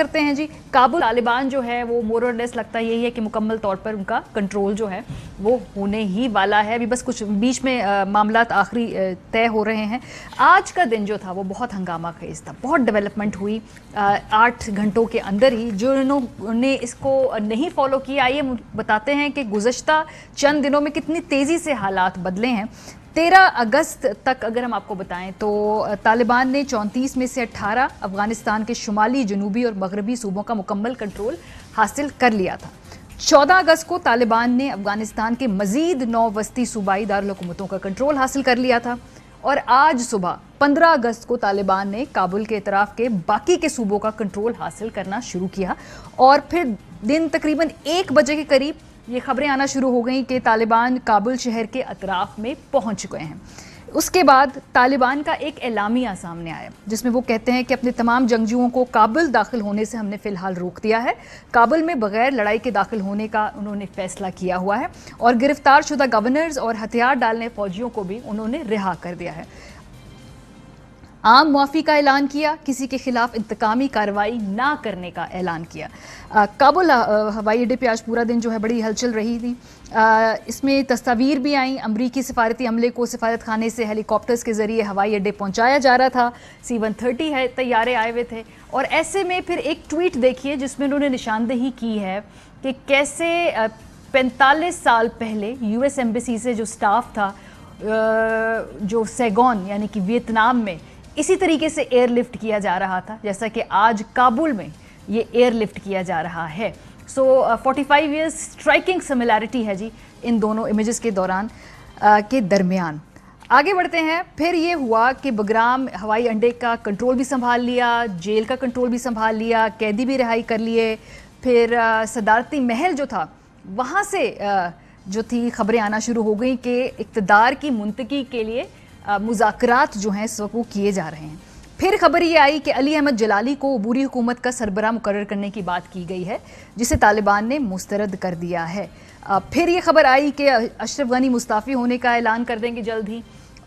करते हैं जी काबुल। तालिबान जो है वो मोर और लेस लगता यही है कि मुकम्मल तौर पर उनका कंट्रोल जो है वो होने ही वाला है। अभी बस कुछ बीच में मामलात आखिरी तय हो रहे हैं। आज का दिन जो था वो बहुत हंगामा खेज था, बहुत डेवलपमेंट हुई 8 घंटों के अंदर ही। जिन्होंने इसको नहीं फॉलो किया, आइए बताते हैं कि गुज़श्ता चंद दिनों में कितनी तेज़ी से हालात बदले हैं। 13 अगस्त तक अगर हम आपको बताएं तो तालिबान ने 34 में से 18 अफगानिस्तान के शुमाली, जनूबी और मगरबी सूबों का मुकम्मल कंट्रोल हासिल कर लिया था। 14 अगस्त को तालिबान ने अफगानिस्तान के मजीद 9 वस्ती सूबाई दारुल-हुकूमतों का कंट्रोल हासिल कर लिया था। और आज सुबह 15 अगस्त को तालिबान ने काबुल के इतराफ के बाकी के सूबों का कंट्रोल हासिल करना शुरू किया। और फिर दिन तकरीबन 1 बजे के करीब ये खबरें आना शुरू हो गई कि तालिबान काबुल शहर के अतराफ में पहुंच गए हैं। उसके बाद तालिबान का एक एलामिया सामने आया जिसमें वो कहते हैं कि अपने तमाम जंगजुओं को काबुल दाखिल होने से हमने फ़िलहाल रोक दिया है। काबुल में बगैर लड़ाई के दाखिल होने का उन्होंने फैसला किया हुआ है और गिरफ्तार शुदा गवर्नर्स और हथियार डालने फौजियों को भी उन्होंने रिहा कर दिया है। आम मुआफ़ी का ऐलान किया, किसी के खिलाफ इंतकामी कार्रवाई ना करने का ऐलान किया। काबुल हवाई अड्डे पे आज पूरा दिन जो है बड़ी हलचल रही थी। इसमें तस्वीर भी आई, अमरीकी सिफारती अमले को सिफारत खाने से हेलीकॉप्टर्स के ज़रिए हवाई अड्डे पहुंचाया जा रहा था। C-130 है, तैयारे आए हुए थे। और ऐसे में फिर एक ट्वीट देखिए जिसमें उन्होंने निशानदेही की है कि कैसे 45 साल पहले US एम्बेसी से जो स्टाफ था जो सैगोन यानी कि वियतनाम में इसी तरीके से एयरलिफ्ट किया जा रहा था जैसा कि आज काबुल में ये एयरलिफ्ट किया जा रहा है। सो 45 ईयर्स स्ट्राइकिंग सिमिलैरिटी है जी इन दोनों इमेजेस के दौरान के दरमियान। आगे बढ़ते हैं। फिर ये हुआ कि बगराम हवाई अड्डे का कंट्रोल भी संभाल लिया, जेल का कंट्रोल भी संभाल लिया, कैदी भी रिहाई कर लिए। फिर सदारती महल जो था वहाँ से जो थी खबरें आना शुरू हो गई कि इक़्तिदार की मुंतकी के लिए मुज़ाकरात जो हैं इस वक्त वो किए जा रहे हैं। फिर खबर ये आई कि अली अहमद जलाली को अबूरी हुकूमत का सरबराह मुकर्रर करने की बात की गई है जिसे तालिबान ने मुस्तरद कर दिया है। फिर ये खबर आई कि अशरफ गनी मुस्ताफ़ी होने का ऐलान कर देंगे जल्द ही।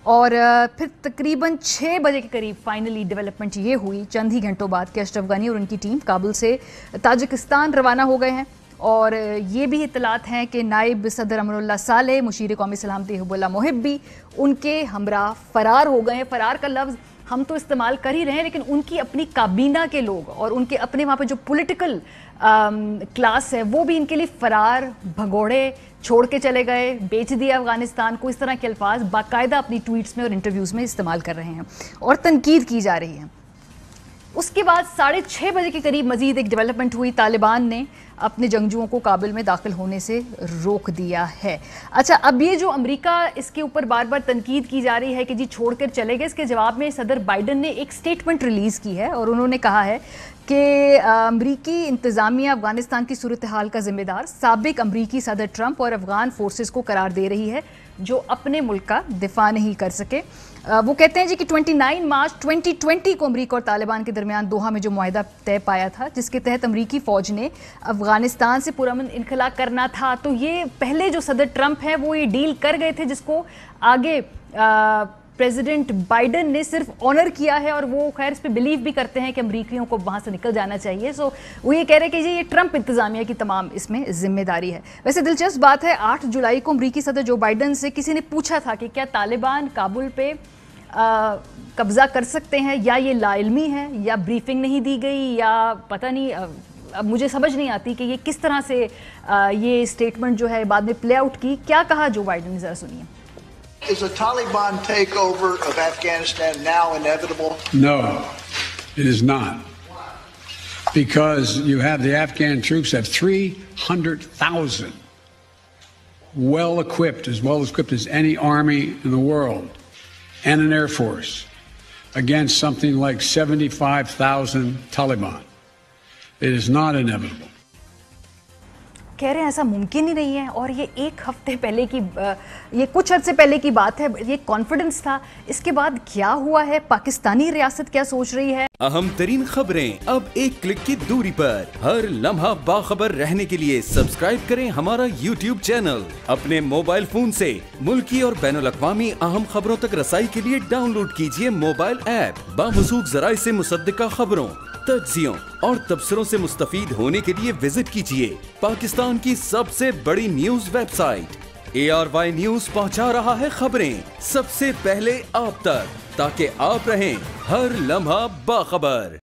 और फिर तकरीबन 6 बजे के करीब फाइनली डेवलपमेंट ये हुई चंद ही घंटों बाद कि अशरफ गनी और उनकी टीम काबुल से ताजिकिस्तान रवाना हो गए हैं। और ये भी इत्तलात हैं कि नायब सदर अमरुल्लाह सालेह, मुशीर कौमी सलामती हिब्बुल्लाह मोहिब भी उनके हमरा फ़रार हो गए हैं। फ़रार का लफ्ज़ हम तो इस्तेमाल कर ही रहे हैं लेकिन उनकी अपनी काबीना के लोग और उनके अपने वहाँ पे जो पॉलिटिकल क्लास है वो भी इनके लिए फ़रार, भगोड़े, छोड़ के चले गए, बेच दिया अफ़गानिस्तान को, इस तरह के अल्फाज बाकायदा अपनी ट्वीट्स में और इंटरव्यूज़ में इस्तेमाल कर रहे हैं और तनकीद की जा रही है। उसके बाद 6:30 बजे के करीब मजीद एक डेवलपमेंट हुई। तालिबान ने अपने जंगजुओं को काबुल में दाखिल होने से रोक दिया है। अच्छा, अब ये जो अमेरिका इसके ऊपर बार बार तनकीद की जा रही है कि जी छोड़कर चले गए, इसके जवाब में सदर बाइडन ने एक स्टेटमेंट रिलीज़ की है और उन्होंने कहा है कि अमरीकी इंतज़ामिया अफ़गानिस्तान की सूरत हाल का ज़िम्मेदार साबिक अमरीकी सदर ट्रंप और अफ़गान फोर्सेस को करार दे रही है जो अपने मुल्क का दिफा नहीं कर सके। वो कहते हैं जी कि 29 मार्च 2020 को अमरीका और तालिबान के दरमियान दोहा में जो मुआहिदा तय पाया था जिसके तहत अमरीकी फ़ौज ने अफ़गानिस्तान से पुरअमन इनखला करना था, तो ये पहले जो सदर ट्रंप है वो ये डील कर गए थे जिसको आगे प्रेसिडेंट बाइडन ने सिर्फ ऑनर किया है और वो खैर इस पर बिलीव भी करते हैं कि अमरीकियों को वहाँ से निकल जाना चाहिए। सो वो ये कह रहे हैं कि ये ट्रंप इंतज़ामिया की तमाम इसमें जिम्मेदारी है। वैसे दिलचस्प बात है, 8 जुलाई को अमरीकी सदर जो बाइडन से किसी ने पूछा था कि क्या तालिबान काबुल पे कब्ज़ा कर सकते हैं या ये लाइल्मी है या ब्रीफिंग नहीं दी गई या पता नहीं, अब मुझे समझ नहीं आती कि ये किस तरह से ये स्टेटमेंट जो है बाद में प्ले आउट की। क्या कहा जो बाइडन ने, ज़रा सुनिए। Is a Taliban takeover of Afghanistan now inevitable? No, it is not. Because you have the Afghan troops have 300,000 well equipped as any army in the world, and an air force against something like 75,000 Taliban. It is not inevitable. कह रहे हैं ऐसा मुमकिन ही नहीं है और ये एक हफ्ते पहले की, ये कुछ अर्से पहले की बात है, ये कॉन्फिडेंस था। इसके बाद क्या हुआ है, पाकिस्तानी रियासत क्या सोच रही है? अहम तरीन खबरें अब एक क्लिक की दूरी पर, हर लम्हा बाखबर रहने के लिए सब्सक्राइब करें हमारा YouTube चैनल। अपने मोबाइल फोन से मुल्की और बैनुल अक़वामी अहम खबरों तक रसाई के लिए डाउनलोड कीजिए मोबाइल ऐप बामसूख ज़राए से मुसद्दिका खबरों। तज्जियों और तबसरों से मुस्तफीद होने के लिए विजिट कीजिए पाकिस्तान की सबसे बड़ी न्यूज वेबसाइट ARY न्यूज पहुंचा रहा है खबरें सबसे पहले आप तक, ताकि आप रहें हर लम्हा बाखबर।